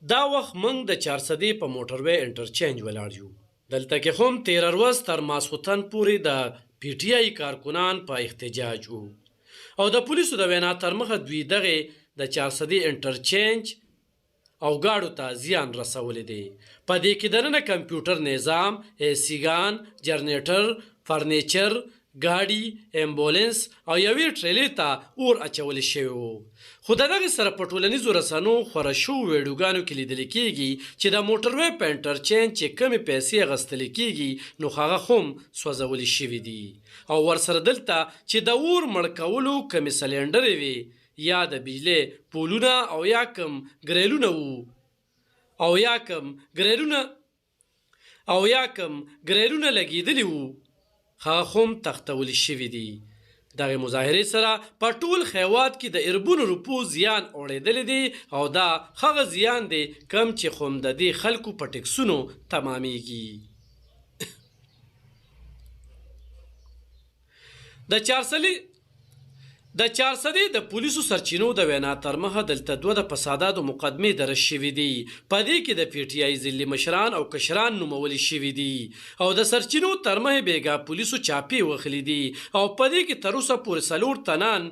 دا وخت موږ د چارسدې په موټروي انټرچینج ولاړ یو. دلته کې هم 13 ورځ تر ماسخوتن پورې د پی ټی آی کارکنان په احتجاج وو او د پولیسو د وینا تر مخه دوی دغه د چارسدې انټرچینج او گاڑو ته زیان رسولې دی. په دې کې دننه کمپیوټر نظام، ایسیګان، جنریټر، فرنیچر، ګاډي، امبولانس او یوې ټریلې ته اور اچول شوی وو. خو د دغې سره په ټولنیزو رسنو خوره شوو ویډیوګانو کې لیدل کېږي چې د موټروي په انټرچینج چې کمې پیسې اخیستل کېږي نو هغه هم سوځولې شوي دي او ورسره دلته چې د اور مړ کولو کمې سلنډرې وي یا د بجلی پولونه او یا کم ګریلونه وو او یا کم ګریلونه لګېدلي وو هغه هم تختولی شوي دي. دغه مظاهرې سره په ټول خیوات کې د اربونو روپو زیان اوړېدلی دی او دا هغه زیان دی کم چې خو د دې خلکو په ټکسونو تمامیږي. د چارسدې د پولیسو سرچینو د وینا تر مخه دلته دوه د فساداتو مقدمې درج شوي دي. په دې کې د پی ټی آی ځلي مشران او کشران نومولی شوي دي او د سرچینو تر مخه بیګا پولیسو چاپې وخلي دي او په دې کې تر اوسه پورې 4 تنان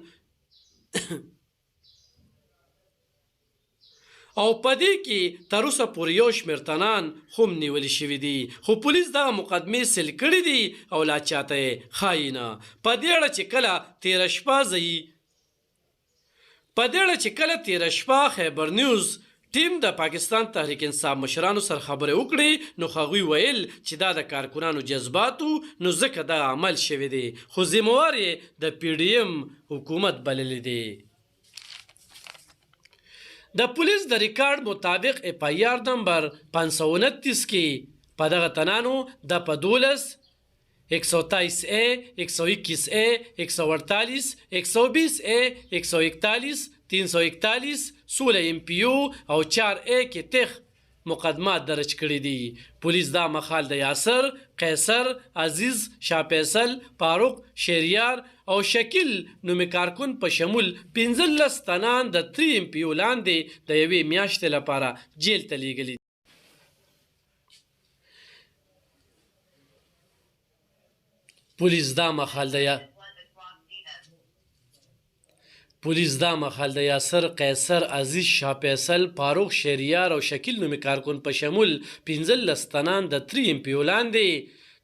او په دې کې تر اوسه پورې 1 شمېر تنان هم نیولي شوي دي. خو پولیس دغه مقدمې سیل کړي دي او لا چاته یې ښایي نه. په دې اړه چې کله تېره شپه خیبر نیوز ټیم د پاکستان تحریک انصاف مشرانو سره خبرې وکړې نو هغوی ویل چې دا د کارکنانو جذباتو نو ځکه دا عمل شوی دی خو ذمهوار یې د پی ډي ایم حکومت بللی دی. د پولیس د ریکارډ مطابق اف آی آر نمبر 529 کې په دغه تنانو د په 12 123 A 121 A 148 120 A 141 341 16 MPO او 4 A کې تخ مقدمات درج کړي دي. پولیس دا مخال د یاسر، قیصر، عزیز، شاه فیصل، فاروق، شهریار او شکیل نومي کارکون په شمول 15 تنان د 3 MPO لاندې د یوې میاشتې لپاره جیل ته لیږلي دي. پولیس دا مخال د یاسر، قیصر، عزیز، شاه فیصل، فاروق، شهریار او شکیل نومي کارکون په شمول 15 تنان د 3 MPO لاندې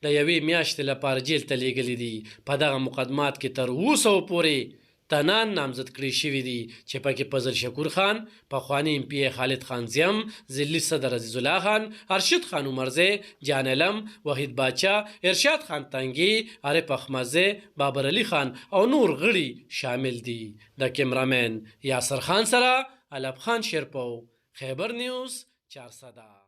د یوې میاشتې لپاره جیل ته لیږلي دي. په دغه مقدمات کې تر 200 پورې تنان نامزد کړي شوي دي چې پکې فضل شکور خان، پخوانی MP خالد خان زیم، ضلعي صدر عزیز الله خان، ارشد خان عمرزی، جان علم، وحید باچا، ارشاد خان تنگی، عارف احمدزی، بابر علی خان او نور غړي شامل دي. د کیمرامین یاسر خان سره علب خان شیرپو، خیبر نیوز، چارسده.